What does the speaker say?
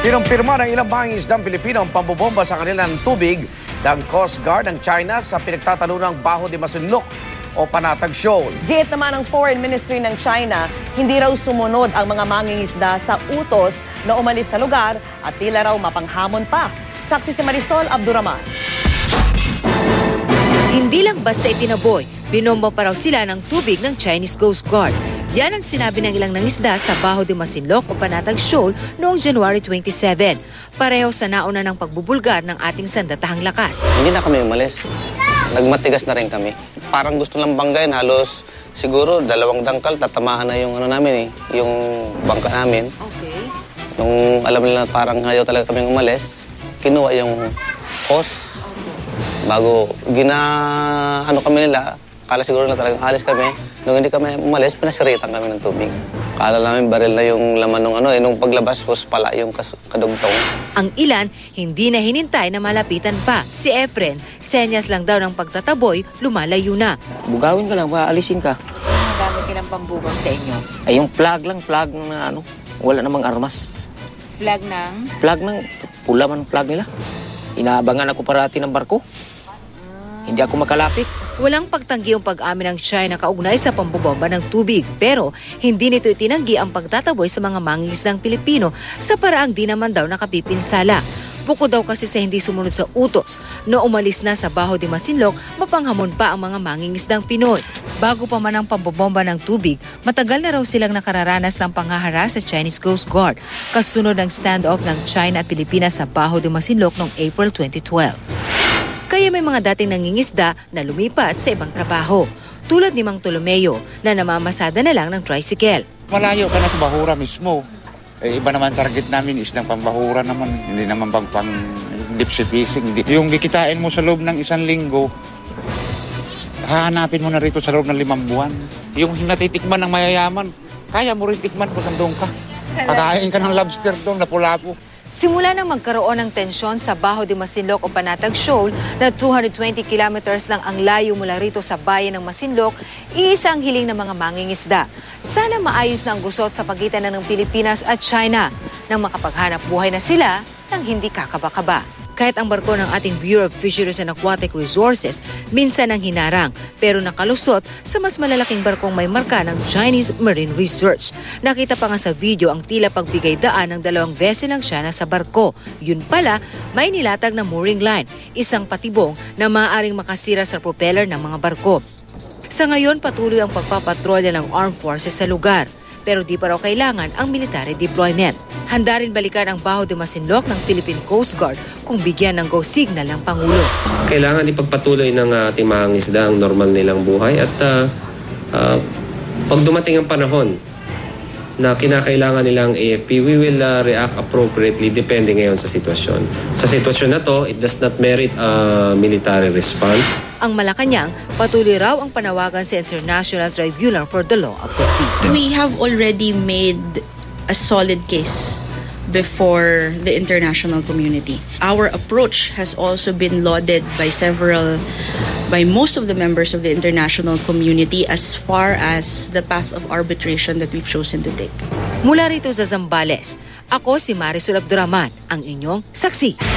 Pinumpirma ng ilang mangingisdang Pilipino ang pambobomba sa kanilang tubig ng Coast Guard ng China sa pinagtatalunang Bajo de Masinloc o Panatag Shoal. Giit naman ng Foreign Ministry ng China, hindi raw sumunod ang mga mangingisda sa utos na umalis sa lugar at tila raw mapanghamon pa. Saksi si Marisol Abduraman. Hindi lang basta itinaboy, binomba pa raw sila ng tubig ng Chinese Coast Guard. Yan ang sinabi ng ilang nangisda sa Bajo de Masinloc o Panatag Shoal noong January 27. Pareho sa nauna ng pagbubulgar ng ating sandatahang lakas. Hindi na kami umalis. Nagmatigas na rin kami. Parang gusto lang banggain, halos siguro 2 dangkal, tatamaan na yung namin yung bangka namin. Okay. Nung alam nila parang ayaw talaga kaming umalis, kinuha yung hose. Bago kami nila, akala siguro na talagang alis kami. Nung hindi kami umalis, pinasiritan kami ng tubig. Akala namin baril na yung laman nung paglabas, hose pala yung kadugtong. Ang ilan, hindi na hinintay na malapitan pa. Si Efren, senyas lang daw ng pagtataboy, lumalayo na. Bugawin ka lang, paalisin ka. Nagamit ka ng pambugang sa inyo? Ay, yung flag na wala namang armas. Flag ng? Flag ng, pula man flag nila. Inaabangan ako parati ng barko. Hindi ako makalapit. Walang pagtanggi ang pag-amin ng China kaugnay sa pambobomba ng tubig. Pero hindi nito itinanggi ang pagtataboy sa mga mangingisdang Pilipino sa paraang di naman daw nakapipinsala. Bukod daw kasi sa hindi sumunod sa utos, no umalis na sa Bajo de Masinloc, mapanghamon pa ang mga mangingisdang Pinoy. Bago pa man ang pambobomba ng tubig, matagal na raw silang nakararanas ng panghaharas sa Chinese Coast Guard, kasunod ng standoff ng China at Pilipinas sa Bajo de Masinloc noong April 2012. Kaya may mga dating nangingisda na lumipat sa ibang trabaho. Tulad ni Mang Tolomeo na namamasada na lang ng tricycle. Malayo ka na sa Bahura mismo. Iba naman target namin is ng pambahura naman. Hindi naman pang deep sea fishing. Yung kikitain mo sa loob ng 1 linggo, hahanapin mo na rito sa loob ng 5 buwan. Yung natitikman ng mayayaman, kaya mo rin tikman kung sandong ka. Kakain ka ng lobster doon na pulapo. Simula nang magkaroon ng tensyon sa Bajo de Masinloc o Panatag Shoal na 220 kilometers lang ang layo mula rito sa bayan ng Masinloc, iisa ang hiling ng mga mangingisda. Sana maayos na ang gusot sa pagitan ng Pilipinas at China nang makapaghanap buhay na sila ng hindi kakaba-kaba. Kahit ang barko ng ating Bureau of Fisheries and Aquatic Resources minsan ang hinarang pero nakalusot sa mas malalaking barkong may marka ng Chinese Marine Research. Nakita pa nga sa video ang tila pagbigay daan ng 2 vessel ng China sa barko. Yun pala, may nilatag na mooring line, isang patibong na maaaring makasira sa propeller ng mga barko. Sa ngayon, patuloy ang pagpapatrolya ng armed forces sa lugar. Pero di pa raw kailangan ang military deployment. Handa rin balikan ang Bajo de Masinloc ng Philippine Coast Guard kung bigyan ng go signal ng Pangulo. Kailangan ipagpatuloy ng ating mga isda ang normal nilang buhay at pag dumating ang panahon na kinakailangan nilang AFP, we will react appropriately depende ngayon sa sitwasyon. Sa sitwasyon na to, it does not merit a military response. Ang Malacanang, patuloy raw ang panawagan sa International Tribunal for the Law of the Sea. We have already made a solid case before the international community. Our approach has also been lauded by most of the members of the international community as far as the path of arbitration that we've chosen to take. Mula rito sa Zambales, ako si Marisol Abduraman, ang inyong saksi.